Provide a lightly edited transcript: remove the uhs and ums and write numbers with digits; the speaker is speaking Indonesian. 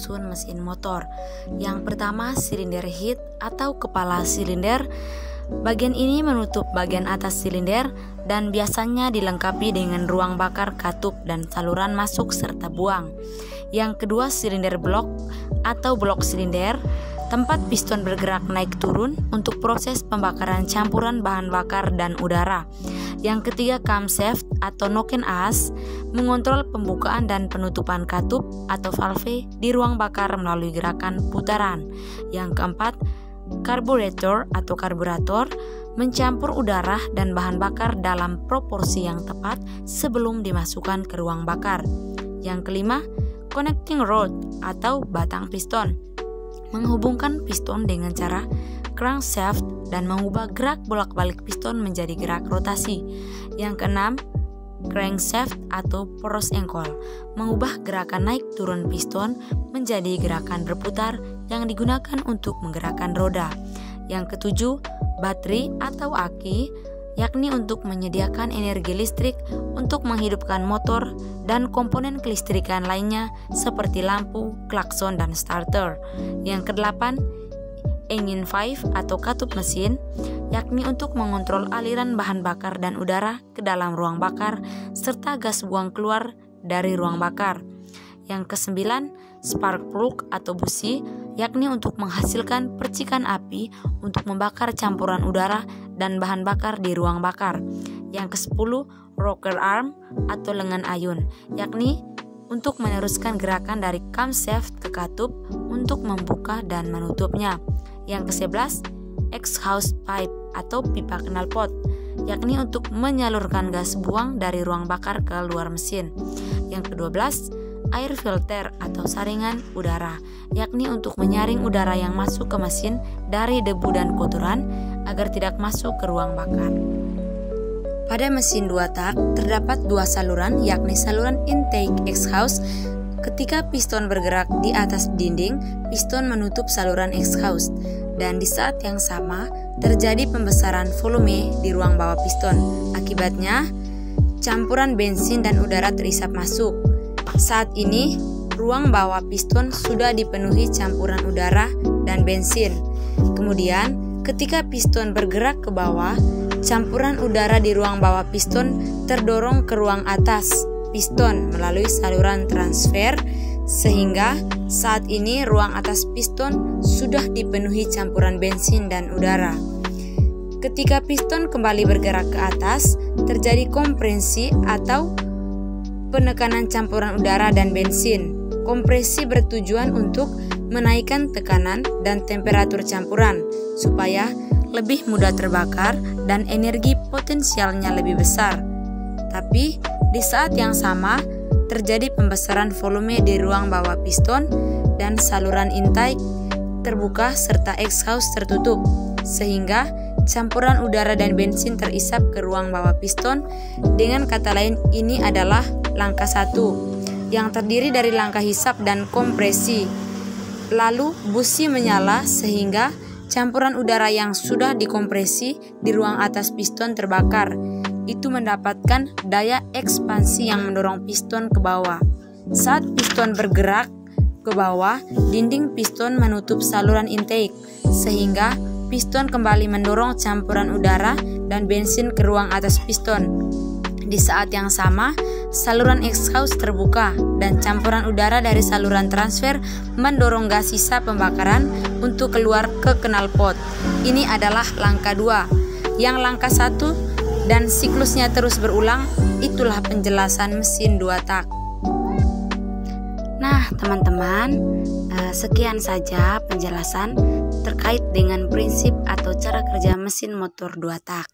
menyusun mesin motor. Yang pertama, silinder head atau kepala silinder. Bagian ini menutup bagian atas silinder dan biasanya dilengkapi dengan ruang bakar katup dan saluran masuk serta buang. Yang kedua, silinder blok atau blok silinder, tempat piston bergerak naik turun untuk proses pembakaran campuran bahan bakar dan udara. Yang ketiga, camshaft atau noken as, mengontrol pembukaan dan penutupan katup atau valve di ruang bakar melalui gerakan putaran. Yang keempat, karburator atau karburator, mencampur udara dan bahan bakar dalam proporsi yang tepat sebelum dimasukkan ke ruang bakar. Yang kelima, connecting rod atau batang piston, menghubungkan piston dengan cara crankshaft dan mengubah gerak bolak-balik piston menjadi gerak rotasi. Yang keenam, crankshaft atau poros engkol, mengubah gerakan naik turun piston menjadi gerakan berputar yang digunakan untuk menggerakkan roda. Yang ketujuh, baterai atau aki, yakni untuk menyediakan energi listrik untuk menghidupkan motor dan komponen kelistrikan lainnya seperti lampu, klakson, dan starter. Yang kedelapan, engine valve atau katup mesin, yakni untuk mengontrol aliran bahan bakar dan udara ke dalam ruang bakar serta gas buang keluar dari ruang bakar. Yang kesembilan, spark plug atau busi, yakni untuk menghasilkan percikan api untuk membakar campuran udara dan bahan bakar di ruang bakar. Yang kesepuluh, rocker arm atau lengan ayun, yakni untuk meneruskan gerakan dari camshaft ke katup untuk membuka dan menutupnya. Yang kesebelas, exhaust pipe atau pipa knalpot, yakni untuk menyalurkan gas buang dari ruang bakar ke luar mesin. Yang ke-12, air filter atau saringan udara, yakni untuk menyaring udara yang masuk ke mesin dari debu dan kotoran agar tidak masuk ke ruang bakar. Pada mesin 2 tak terdapat 2 saluran, yakni saluran intake exhaust. Ketika piston bergerak di atas dinding, piston menutup saluran exhaust, dan di saat yang sama terjadi pembesaran volume di ruang bawah piston. Akibatnya, campuran bensin dan udara terisap masuk. Saat ini, ruang bawah piston sudah dipenuhi campuran udara dan bensin. Kemudian, ketika piston bergerak ke bawah, campuran udara di ruang bawah piston terdorong ke ruang atas piston melalui saluran transfer, sehingga saat ini ruang atas piston sudah dipenuhi campuran bensin dan udara. Ketika piston kembali bergerak ke atas, terjadi kompresi atau penekanan campuran udara dan bensin. Kompresi bertujuan untuk menaikkan tekanan dan temperatur campuran supaya lebih mudah terbakar dan energi potensialnya lebih besar. Tapi di saat yang sama terjadi pembesaran volume di ruang bawah piston dan saluran intake terbuka serta exhaust tertutup, sehingga campuran udara dan bensin terisap ke ruang bawah piston. Dengan kata lain, ini adalah langkah 1 yang terdiri dari langkah hisap dan kompresi. Lalu busi menyala sehingga campuran udara yang sudah dikompresi di ruang atas piston terbakar. Itu mendapatkan daya ekspansi yang mendorong piston ke bawah. Saat piston bergerak ke bawah, dinding piston menutup saluran intake, sehingga piston kembali mendorong campuran udara dan bensin ke ruang atas piston. Di saat yang sama, saluran exhaust terbuka dan campuran udara dari saluran transfer mendorong gas sisa pembakaran untuk keluar ke knalpot. Ini adalah langkah 2. Yang langkah 1 dan siklusnya terus berulang, itulah penjelasan mesin 2 tak. Nah, teman-teman, sekian saja penjelasan terkait dengan prinsip atau cara kerja mesin motor 2 tak.